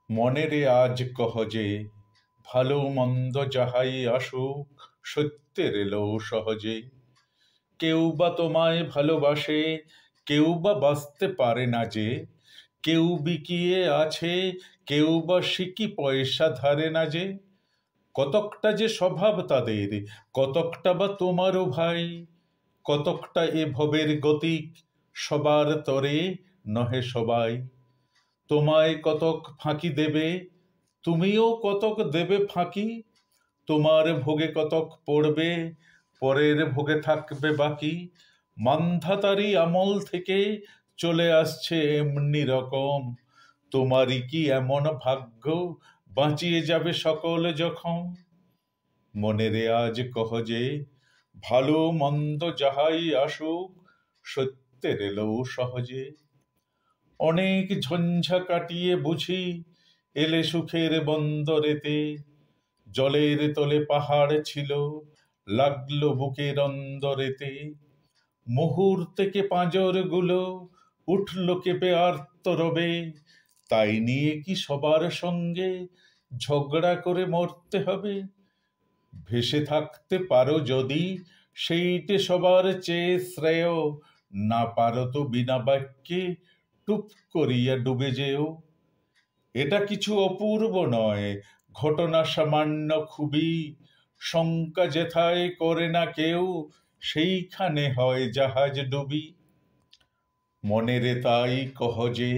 মনেরে আজ কহ যে ভালো মন্দ যাহাই আসুক সত্যের এলো সহজে। কেউ বা তোমায় ভালোবাসে, কেউ বা বাঁচতে পারে না যে, কেউ বিকিয়ে আছে, কেউ বা সিকি পয়সা ধারে না যে। কতকটা যে স্বভাব তাদের, কতকটা বা তোমারও ভাই, কতকটা এ ভবের গতিক, সবার তরে নহে সবাই। তোমায় কতক ফাঁকি দেবে, তুমিও কতক দেবে ফাঁকি। তোমার ভোগে কতক পড়বে, পরের ভোগে থাকবে বাকি। মান্ধাতারি আমল থেকে চলে আসছে এমনি রকম। তোমারই কি এমন ভাগ্য, বাঁচিয়ে যাবে সকল জখম। মনেরে আজ কহ যে ভালো মন্দ যাহাই আসুক সত্যের এলো সহজে। অনেক ঝঞ্ঝা কাটিয়ে বুঝি এলে সুখের বন্দরেতে। জলের তলে পাহাড় ছিল, লাগলো বুকের অন্দরেতে। মুহূর্তেকে পাঁজরগুলো উঠল কেঁপে আর্তরবে। তাই নিয়ে কি সবার সঙ্গে ঝগড়া করে মরতে হবে? ভেসে থাকতে পারো যদি, সেইটে সবার চেয়ে শ্রেয়। না পারো তো বিনা বাক্যে টুপ করিয়া ডুবে যেও। এটা কিছু অপূর্ব নয়, ঘটনা সামান্য খুবই। শঙ্কা যেথায় করে না কেউ, সেইখানে হয় জাহাজ ডুবি। মনেরে তাই কহ যে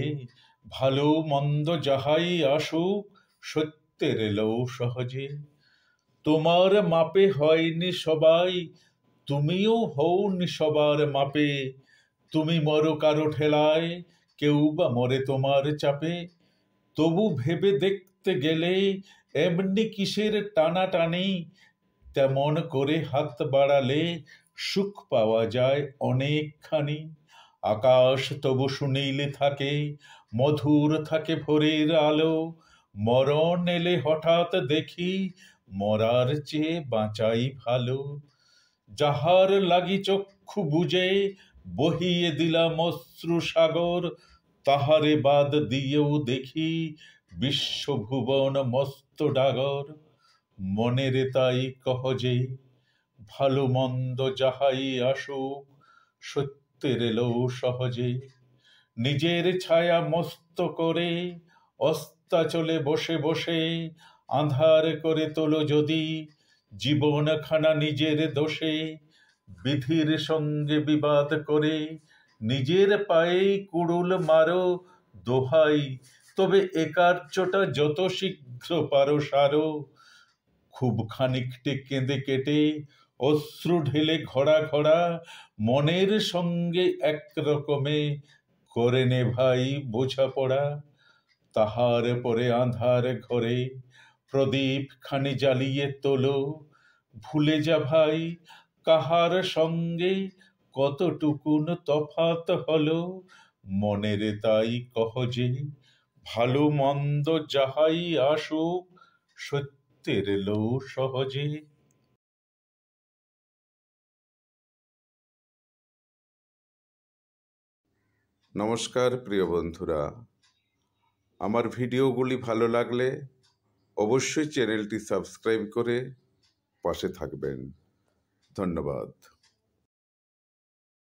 ভালো মন্দ যাহাই আসুক সত্যের এলো সহজে। তোমার মাপে হয়নি সবাই, তুমিও হওনি সবার মাপে। তুমি মরো কারো ঠেলায়, কেউ বা মরে তোমার চাপে। তবু ভেবে দেখতে গেলে এমনি কিসের টানাটানি। তেমন করে হাত বাড়ালে সুখ পাওয়া যায় অনেকখানি। আকাশ তবু সুনীল থাকে, মধুর থাকে ভোরের আলো। মরণ এলে হঠাৎ দেখি মরার চেয়ে বাঁচাই ভালো। যাহার লাগি চক্ষু বুজে বহিয়ে দিলাম অশ্রু সাগর, তাহারে বাদ দিয়েও দেখি বিশ্বভুবন মস্ত ডাগর। মনেরে তাই কহ যে ভালো মন্দ যাহাই আসুক সত্যের এলো সহজে। নিজের ছায়া মস্ত করে অস্তাচলে বসে বসে আঁধার করে তোলো যদি জীবনখানা নিজের দোষে। বিধির সঙ্গে বিবাদ করে নিজের পায়েই কুড়ুল মারো দোহাই, তবে এ কার্যটা যত শীঘ্র পারো সারো। খুব খানিকটে কেঁদে কেটে অশ্রু ঢেলে ঘড়া ঘড়া মনের সঙ্গে এক রকমে করে নে ভাই বোঝাপড়া। তাহার পরে আঁধার ঘরে প্রদীপ খানি জ্বালিয়ে তোলো। ভুলে যা ভাই কাহার সঙ্গে কতটুকুন তফাত হলো। মনেরে তাই কহ যে ভালো মন্দ যাহাই আসুক সত্যের এলো সহজে। নমস্কার প্রিয় বন্ধুরা, আমার ভিডিওগুলি ভালো লাগলে অবশ্যই চ্যানেলটি সাবস্ক্রাইব করে পাশে থাকবেন। ধন্যবাদ।